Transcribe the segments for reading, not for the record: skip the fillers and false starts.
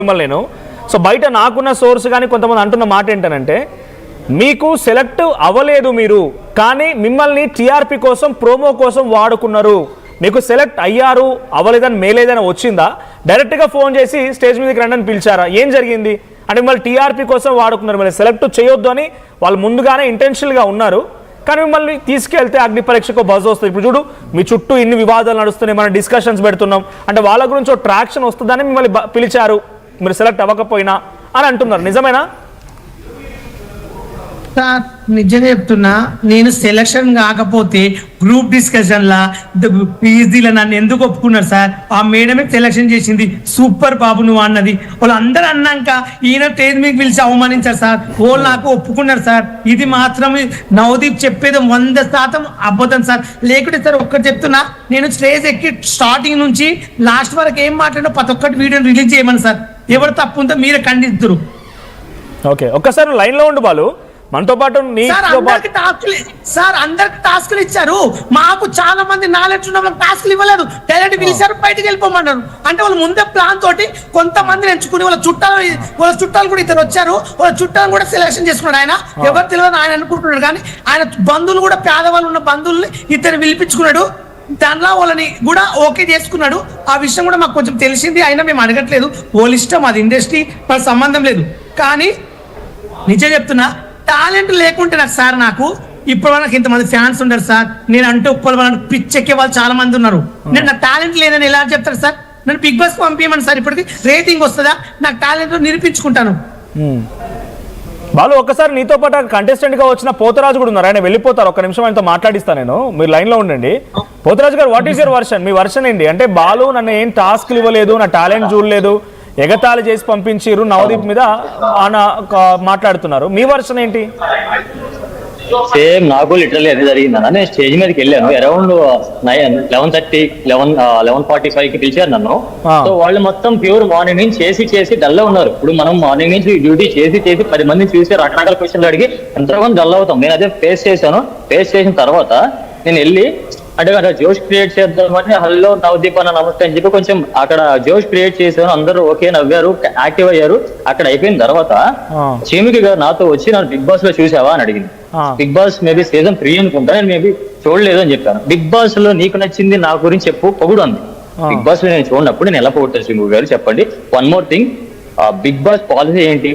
మిమ్మల్ని నేను సో బయట నాకున్న సోర్స్ కానీ కొంతమంది అంటున్న మాట ఏంటంటే మీకు సెలెక్ట్ అవ్వలేదు మీరు కానీ మిమ్మల్ని టీఆర్పీ కోసం ప్రోమో కోసం వాడుకున్నారు, మీకు సెలెక్ట్ అయ్యారు అవ్వలేదని మేలేదని వచ్చిందా, డైరెక్ట్గా ఫోన్ చేసి స్టేజ్ మీదకి రండి అని పిలిచారా, ఏం జరిగింది అంటే మిమ్మల్ని టీఆర్పీ కోసం వాడుకున్నారు, మిమ్మల్ని సెలెక్ట్ చేయొద్దు అని వాళ్ళు ముందుగానే ఇంటెన్షనల్గా ఉన్నారు కానీ మిమ్మల్ని తీసుకెళ్తే అగ్ని పరీక్షకు బజ్ వస్తుంది. ఇప్పుడు చూడు మీ చుట్టూ ఇన్ని వివాదాలు నడుస్తున్నాయి, మనం డిస్కషన్స్ పెడుతున్నాం అంటే వాళ్ళ గురించి ఒక ట్రాక్షన్ వస్తుందని మిమ్మల్ని పిలిచారు మీరు సెలెక్ట్ అవ్వకపోయినా అని అంటున్నారు, నిజమేనా? సార్ నిజంగా చెప్తున్నా, నేను సెలక్షన్ కాకపోతే గ్రూప్ డిస్కషన్లా పీజీలో నన్ను ఎందుకు ఒప్పుకున్నారు సార్? ఆ మేడమే సెలక్షన్ చేసింది, సూపర్ బాబు నువ్వు అన్నది. వాళ్ళు అందరూ అన్నాక ఈయన స్టేజ్ మీకు పిలిచి అవమానించారు సార్, వాళ్ళు నాకు ఒప్పుకున్నారు సార్. ఇది మాత్రం నవదీప్ చెప్పేది 100% అబద్ధం సార్. లేకుంటే సార్ ఒక్కటి చెప్తున్నా, నేను స్టేజ్ ఎక్కి స్టార్టింగ్ నుంచి లాస్ట్ వరకు ఏం మాట్లాడినా ప్రతి ఒక్కటి వీడియోని రిలీజ్ చేయమని సార్. ఎవరు తప్పు ఉందో మీరే ఖండిస్తున్నారు. ఓకే, ఒక్కసారి లైన్లో ఉండు బాలు. మనతో పాటు సార్ అందరికి టాస్క్లు ఇచ్చారు, మాకు చాలా మంది నాలెడ్జ్ ఉన్న వాళ్ళకి టాస్క్లు ఇవ్వలేదు, డైరెక్ట్ పిలిచారు బయటకు వెళ్ళిపోమన్నారు. అంటే వాళ్ళు ముందే ప్లాన్ తోటి కొంతమందిని ఎంచుకుని వాళ్ళ చుట్టాలు కూడా ఇతను వచ్చారు, వాళ్ళ చుట్టాలను కూడా సెలెక్షన్ చేసుకున్నాడు ఆయన. ఎవరు తెలియదు ఆయన అనుకుంటున్నాడు కానీ ఆయన బంధువులు కూడా పేదవాళ్ళు ఉన్న బంధువుల్ని ఇతను పిలిపించుకున్నాడు, దానిలో వాళ్ళని కూడా ఓకే చేసుకున్నాడు. ఆ విషయం కూడా మాకు కొంచెం తెలిసింది, అయినా మేము అడగట్లేదు, వాళ్ళ ఇష్టం, అది ఇండస్ట్రీ వాళ్ళ సంబంధం లేదు. కానీ నిజం చెప్తున్నా, టాలెంట్ లేకుంటే నాకు ఇప్పుడు నాకు ఇంతమంది ఫ్యాన్స్ ఉన్నారు సార్. నేను అంటే వాళ్ళని పిచ్చెక్కే వాళ్ళు చాలా మంది ఉన్నారు. నేను నా టాలెంట్ లేదని ఎలా చెప్తారు సార్? నన్ను బిగ్ బాస్ పంపించమని సార్, ఇప్పటికి రేటింగ్ వస్తుందా? నాకు టాలెంట్ నిరూపించుకుంటాను. బాలు ఒక్కసారి నీతో పాటు కంటెస్టెంట్ గా వచ్చిన పోతరాజు కూడా ఉన్నారు, ఆయన వెళ్ళిపోతారు, ఒక్క నిమిషం ఆయనతో మాట్లాడిస్తాను నేను, మీరు లైన్ లో ఉండండి. పోతరాజు గారు, what is your version? Me version ఏంటి? అంటే బాలు నన్ను ఏం టాస్క్లు ఇవ్వలేదు, నా టాలెంట్ చూడలేదు, ఎగతాళి చేసి పంపించారు, నవదీప్ మీద మాట్లాడుతున్నారు, మీ వర్షన్ ఏంటి? సేమ్ నాకు లిటరల్లీ అదే జరిగిందన్న. నేను స్టేజ్ మీదకి వెళ్ళాను అరౌండ్ 11:45కి పిలిచారు నన్ను. సో వాళ్ళు మొత్తం ప్యూర్ మార్నింగ్ నుంచి చేసి డల్ ఉన్నారు. ఇప్పుడు మనం మార్నింగ్ నుంచి డ్యూటీ చేసి 10 మందిని చూసి రకరకాల క్వశ్చన్లు అడిగి ఎంతగానో డల్ అవుతాం. నేను అదే ఫేస్ చేశాను. ఫేస్ చేసిన తర్వాత నేను వెళ్ళి అంటే జోష్ క్రియేట్ చేద్దామని హలో నవదీప్ అన్న నమస్తే అని చెప్పి కొంచెం అక్కడ జోష్ క్రియేట్ చేశాను. అందరూ ఓకే నవ్వారు, యాక్టివ్ అయ్యారు. అక్కడ అయిపోయిన తర్వాత చీమికి గారు నాతో వచ్చి నన్ను బిగ్ బాస్ లో చూసావా అని అడిగింది. బిగ్ బాస్ మేబీ సీజన్ 3 అనుకుంటా, నేను మేబీ చూడలేదు అని చెప్పాను. బిగ్ బాస్ లో నీకు నచ్చింది నా గురించి చెప్పు, పొగుడు అంది. బిగ్ బాస్ లో నేను చూడనప్పుడు నేను ఎలా పొగుడతాను చీమి గారు చెప్పండి. One more thing, Bigg Boss policy ఏంటి?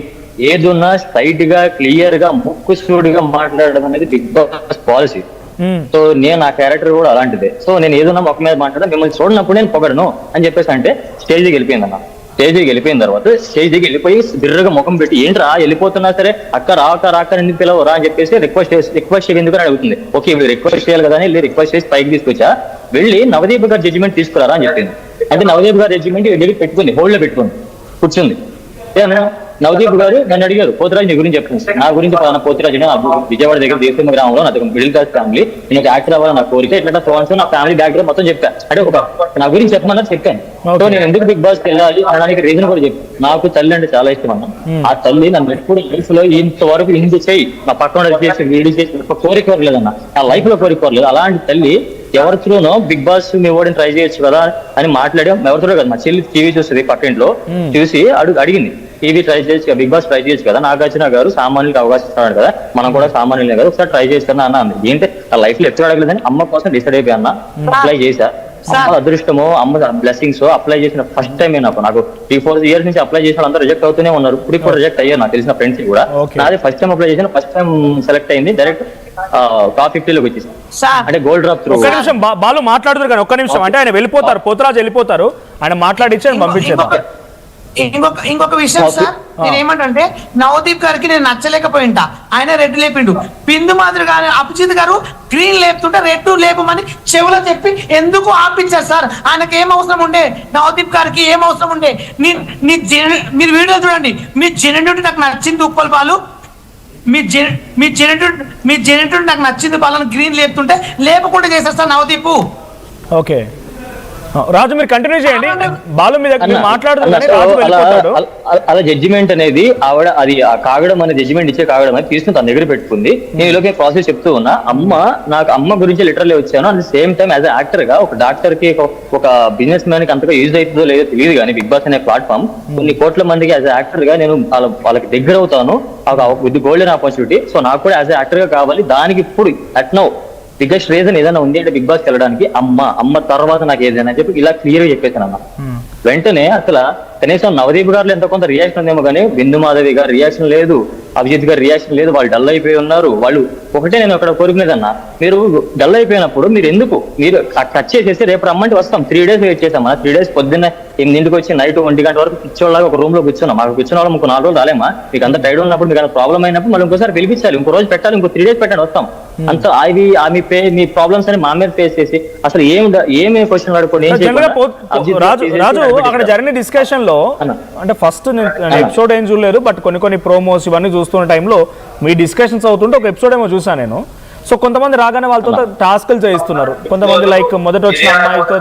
ఏదున్నా స్ట్రైట్ గా క్లియర్ గా ముక్కుసూడిగా మాట్లాడడం అనేది బిగ్ బాస్ పాలసీ. సో నేను నా క్యారెక్టర్ కూడా అలాంటిదే. సో నేను ఏదన్నా మొక్క మీద మాట్లాడా, మిమ్మల్ని చూడనప్పుడు నేను పొగడను అని చెప్పేసి అంటే స్టేజ్కి వెళ్ళిపోయింది అన్న. స్టేజ్కి వెళ్ళిపోయిన తర్వాత స్టేజ్కి వెళ్ళిపోయి బిర్రగా ముఖం పెట్టి ఏంట్రా వెళ్ళిపోతున్నా సరే అక్క రాక ఎందుకు పిలవరా అని చెప్పేసి రిక్వెస్ట్ ఎందుకు అని అడుగుతుంది. ఓకే వీళ్ళు రిక్వెస్ట్ చేయాలి కదా అని రిక్వెస్ట్ చేసి పైకి తీసుకొచ్చా, వెళ్ళి నవదీప్ గారి జడ్జిమెంట్ తీసుకురారా అని చెప్పింది. అంటే నవదీప్ గారి జడ్జిమెంట్ వెళ్ళి పెట్టుకుంది, హోల్డ్ లో పెట్టుకుంది, కూర్చుంది. నవదీప్ గారు నన్ను అడిగారు, పోతరాజు నీ గురించి చెప్పండి. నా గురించి పోతరాజు విజయవాడ దగ్గర దేశం గ్రామంలో నాది మిడిల్ క్లాస్ ఫ్యామిలీ, నేను ఒక యాక్టర్ అవ్వాలి నా కోరిక, ఇట్లా ఫోన్స్ నా ఫ్యామిలీ బ్యాక్గ్రౌండ్ మొత్తం చెప్పాను. అంటే ఒక నా గురించి చెప్పమన్నా చెప్పాను. సో నేను ఎందుకు బిగ్ బాస్ వెళ్ళాలి అనడానికి రీజన్ కూడా చెప్పాను. నాకు తల్లి అంటే చాలా ఇష్టం అన్న. ఆ తల్లి నన్ను ఎప్పుడు లైఫ్ లో ఇంతవరకు ఇంటి చేయి నా పక్కన చేసి వీడి చేసి కోరిక కోరలేదన్న, నా లైఫ్ లో కోరిక కోరలేదు. అలాంటి తల్లి ఎవరి త్రూనో బిగ్ బాస్ మీ ఓడిని ట్రై చేయొచ్చు కదా అని మాట్లాడి, ఎవరితో కదా మా చెల్లి టీవీ చూస్తుంది పక్కింట్లో, చూసి అడిగింది టీవీ ట్రై చేయొచ్చు కదా, బిగ్ బాస్ ట్రై చేయొచ్చు కదా, నాగార్జున గారు సామాన్యులకు అవకాశం ఇస్తున్నాడు కదా, మనం కూడా సామాన్యులే కదా, ఒకసారి ట్రై చేస్తాను అన్న అంది. ఏంటంటే నా లైఫ్ లో ఎప్పుడు అడగలేదని అమ్మ కోసం డిసైడ్ అయిపోయి అన్న, అప్లై చేశా. అమ్మ అదృష్టమో అమ్మ బ్లెస్సింగ్స్, అప్లై చేసిన ఫస్ట్ టైం నాకు 3-4 ఇయర్స్ నుంచి అప్లై చేసిన అందరూ రిజెక్ట్ అవుతూనే ఉన్నారు. ఇప్పుడు రిజెక్ట్ అయ్యారు నాకు తెలిసిన ఫ్రెండ్స్ కూడా. నాది ఫస్ట్ టైం అప్లై చేసిన, ఫస్ట్ టైం సెలెక్ట్ అయింది, డైరెక్ట్ టాప్ 50లోకి వచ్చేసి అంటే గోల్డ్ డ్రాప్ త్రూ. ఒక్క నిమిషం బాలు మాట్లాడుతారు కానీ ఒక్క నిమిషం, అంటే ఆయన వెళ్ళిపోతారు, పోతరాజు వెళ్ళిపోతారు, ఆయన మాట్లాడించి ఆయన పంపించారు. ఇంకొక విషయం సార్, నేను ఏమంటే నవదీప్ గారికి నేను నచ్చలేకపోయింటా, ఆయన రెడ్ లేపిండు. బిందు మాదిరి గారు అభిజిత్ గారు గ్రీన్ లేపుతుంటే రెడ్ లేపమని చెవులో చెప్పి ఎందుకు ఆపించారు సార్? ఆయనకి ఏం అవసరం ఉండే? నవదీప్ గారికి ఏం అవసరం ఉండే? మీరు వీడియో చూడండి, మీ జెన్యునిటీ నాకు నచ్చింది ఉప్పల్ బాలు, మీ జెన్యునిటీ నాకు నచ్చింది బాలను గ్రీన్ లేపుతుంటే లేపకుండా చేశారు సార్ నవదీప్. ఓకే రాజు మీరు కంటిన్యూ చేయండి. బాలు మీ దగ్గర అన్న, మాట్లాడుతున్నానే అన్న, రాజు so వెళ్ళిపోతాడు. అలా జడ్జిమెంట్ అనేది ఆవిడ అది ఆ కాగడం అనే జడ్జిమెంట్ ఇచ్చే కాగడం అనేది తీసుకుని తన దగ్గర పెట్టుకుంది. నేను ఇలాగే ప్రాసెస్ చెప్తూ ఉన్నా. నాకు అమ్మ గురించి లిటరల్లీ వచ్చాను. At the same time as actor గా ఒక డాక్టర్ కి ఒక బిజినెస్ మ్యాన్ కి అంతగా యూజ్ అవుతుందో లేదో తెలియదు, కానీ బిగ్ బాస్ అనే ప్లాట్ఫామ్ కొన్ని కోట్ల మందికి యాజ్ యాక్టర్ గా నేను వాళ్ళకి దగ్గర అవుతాను. With golden opportunity. సో నాకు కూడా యాజ్ యాక్టర్ గా కావాలి. దానికి ఇప్పుడు అట్ నౌ బిగ్గెస్ట్ రీజన్ ఏదైనా ఉంది అంటే బిగ్ బాస్ వెళ్ళడానికి అమ్మ తర్వాత నాకు ఏదైనా చెప్పి ఇలా క్లియర్ గా చెప్పేసాను అన్న. వెంటనే అసలు కనీసం నవదీప్ గారు ఎంత కొంత రియాక్షన్ ఉందేమో కానీ బిందు మాధవి గారు రియాక్షన్ లేదు, అభిజిత్ గారు రియాక్షన్ లేదు. వాళ్ళు డల్ అయిపోయి ఉన్నారు. వాళ్ళు ఒకటే నేను అక్కడ కోరుకునేదన్నా, మీరు డల్ అయిపోయినప్పుడు మీరు కట్ చేసేసి రేపు రమ్మంటే వస్తాం. 3 days వెయిట్ చేసాం. 3 days పొద్దున్న 8 వచ్చి నైట్ 1 గంట వరకు కూర్చోలాగా ఒక రూమ్ లో కూర్చున్నాం. మాకు కూర్చున్న వాళ్ళు ఇంకో 4 రోజులు రాలేమా? మీకు అంత టైడ్ ఉన్నప్పుడు మీకు అంత ప్రాబ్లం అయినప్పుడు మళ్ళీ ఇంకోసారి పిలిపించాలి, ఇంకో రోజు పెట్టాలి, ఇంకో 3 days పెట్టండి వస్తాం. అంత మీ ప్రాబ్లమ్స్ అని మా మీద ఫేస్ చేసి అసలు ఏమి క్వశ్చన్ అడుకోండి. రాజు అక్కడ జరిగిన డిస్కషన్ లో అంటే ఫస్ట్ ఎపిసోడ్ ఏం చూడలేదు, బట్ కొన్ని ప్రోమోస్ ఇవన్నీ చూస్తున్న టైంలో మీ డిస్కషన్స్ అవుతుంటే ఒక ఎపిసోడ్ ఏమో చూసాను నేను. సో కొంతమంది రాగానే వాళ్ళతో టాస్క్లు చేయిస్తున్నారు, కొంతమంది లైక్ మొదట వచ్చిన అమ్మాయితో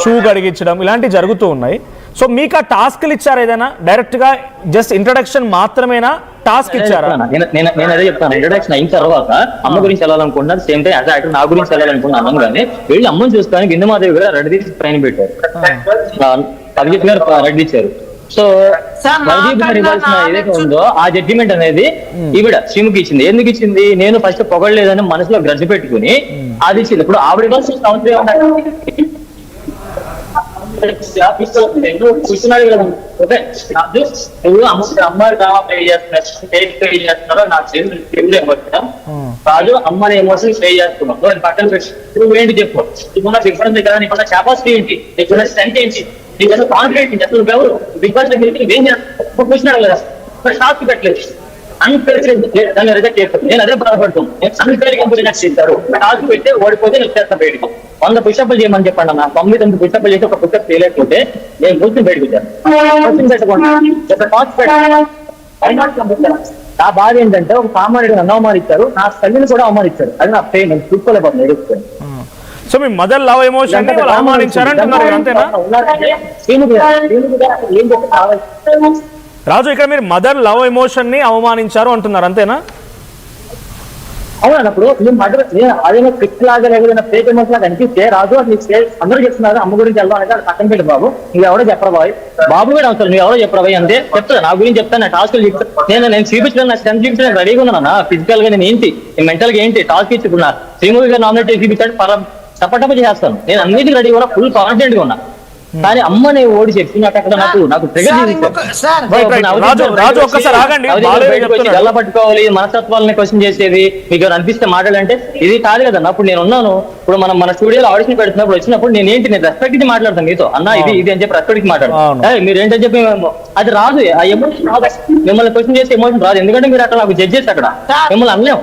షూ కడిగించడం ఇలాంటివి జరుగుతూ ఉన్నాయి. సో మీకు ఆ టాస్క్లు ఇచ్చారు ఏదైనా డైరెక్ట్ గా జస్ట్ ఇంట్రడక్షన్ మాత్రమేనా, టాస్క్ ఇచ్చారా? నేను అదే చెప్తాను. ఇంట్రడక్షన్ అయిన తర్వాత అమ్మ గురించి వెళ్ళాలనుకుంటున్నారు, సేమ్ టైం యాజ్ యాక్టర్ నా గురించి వెళ్ళాలనుకున్నాను. కానీ వెళ్ళి అమ్మని చూస్తాను బిందుమాదేవి గారు రెడీ తీసి ట్రైన్ పెట్టారు, అభిజిత్ గారు రెడీ ఇచ్చారు. సో ప్రదీప్ గారు ఇవ్వాల్సిన ఏదైతే ఉందో ఆ జడ్జిమెంట్ అనేది ఈవిడ శ్రీముఖి ఇచ్చింది. ఎందుకు ఇచ్చింది? నేను ఫస్ట్ పొగడలేదని మనసులో గ్రజ్జ పెట్టుకుని అది ఇచ్చింది. ఇప్పుడు ఆవిడ ఇవ్వాల్సిన అవసరం కూర్చున్నాడు కదా. ఓకే, నువ్వు అమ్మాయి పే చేస్తున్నారో నాకు తెలియదు. కాదు, అమ్మని ఎమోషన్ పే చేస్తున్నావు పక్కన పెట్టి నువ్వేంటి చెప్పు. నీకున్న డిఫరెన్స్ కదా, నీకున్న కెపాసిటీ ఏంటి, నీకున్న స్ట్రెంత్ ఏంటి, నీకున్న కాన్ఫిడెంట్ ఏంటి, అసలు ఎవరు బిగ్ బాస్ దగ్గరికి ఏం చేస్తాను కూర్చున్నాడు కదా. షాక్ పెట్టలేదు, దాన్ని రిజెక్ట్ చేస్తాను. నేను అదే బాధపడుతాను. అన్ఫేర్ గా రిజెక్ట్ చేస్తారు. టాస్క్ పెడితే ఓడిపోతే నేను చేస్తాను బయటకు. 100 పుషప్లు చేయమని చెప్పండి అన్న. 9 పుషప్లు చేసి ఒక పుషప్ చేయలేకపోతే నేను కూర్చొని బయటకు వచ్చాను. ఆ బాధ ఏంటంటే ఒక సామాన్యుడు నన్ను అవమానించారు, నా తల్లిని కూడా అవమానించారు. అది నా పెయిన్. నేను చూసుకోలేకపోతున్నాను, ఎదుగుతాను. సో మీ మదర్ లవ్ ఎమోషన్ అవమానించారంటున్నారు అంతేనా రాజు? ఇక్కడ మీరు మదర్ లవ్ ఎమోషన్ ని అవమానించారు అంటున్నారు అంతేనా? అవునప్పుడు అదేమో క్రిక్ లాగా లేకపోతే ఫేక్ ఎమోషన్ లాగా అనిపిస్తే రాజు అది అందరూ చెప్తున్నారు అమ్మ గురించి వెళ్దాం అనేది పక్కన పెట్టి బాబు నువ్వు ఎవరో చెప్పరా బాయ్, బాబు కూడా అవసరం నువ్వు ఎవరో చెప్పరా బాయ్ అంతే చెప్తా. నా గురించి చెప్తాను, నా టాస్క్లు చెప్తాను. నేను చూపించడం నా స్ట్రెంత్ చూపించడానికి రెడీగా ఉన్నాను. ఫిజికల్ గా నేను ఏంటి, మెంటల్ గా ఏంటి, టాస్క్ ఇచ్చుకున్నా. శ్రీముఖి గారు నామినేట్ చేసి చూపించాడు, టపటప చేస్తాను. నేను అన్నిటికీ రెడీగా ఉన్నా, ఫుల్ కాన్ఫిడెంట్ గా ఉన్నా. కానీ అమ్మని ఓడి చెప్పి నాకు అక్కడ నాకు గల్ల పట్టుకోవాలి, మనస్తత్వాలని క్వశ్చన్ చేసేది మీకు అనిపిస్తే మాట్లాడాలంటే ఇది కాదు కదన్నా. అప్పుడు నేను ఉన్నాను. ఇప్పుడు మన స్టూడియోలో ఆడిషన్ పెడుతున్నప్పుడు వచ్చినప్పుడు నేను రెస్పెక్ట్ ఇచ్చి మాట్లాడతాను మీతో. అన్న ఇది అని చెప్పి రెస్పెక్ట్ ఇచ్చి మాట్లాడతాను. మీరు ఏంటని చెప్పి అది రాదు, ఆ ఎమోషన్ రాదు. మిమ్మల్ని క్వశ్చన్ చేసే ఎమోషన్ రాదు. ఎందుకంటే మీరు అక్కడ నాకు జడ్జ్ చేసి అక్కడ మిమ్మల్ని అనలేము.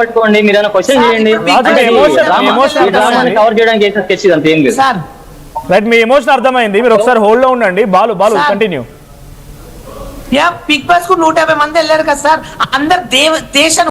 పట్టుకోండి, మీరు ఏమైనా క్వశ్చన్ చేయండి. కవర్ చేయడానికి చేసిన స్కెచ్ ఇదంతా ఏం లేదు. రైట్, మీ ఎమోషన్ అర్థమైంది. మీరు ఒకసారి హోల్డ్ లో ఉండండి. బాలు కంటిన్యూ. బిగ్ బాస్ కు 150 మంది వెళ్ళారు కదా సార్. అందరు దేశ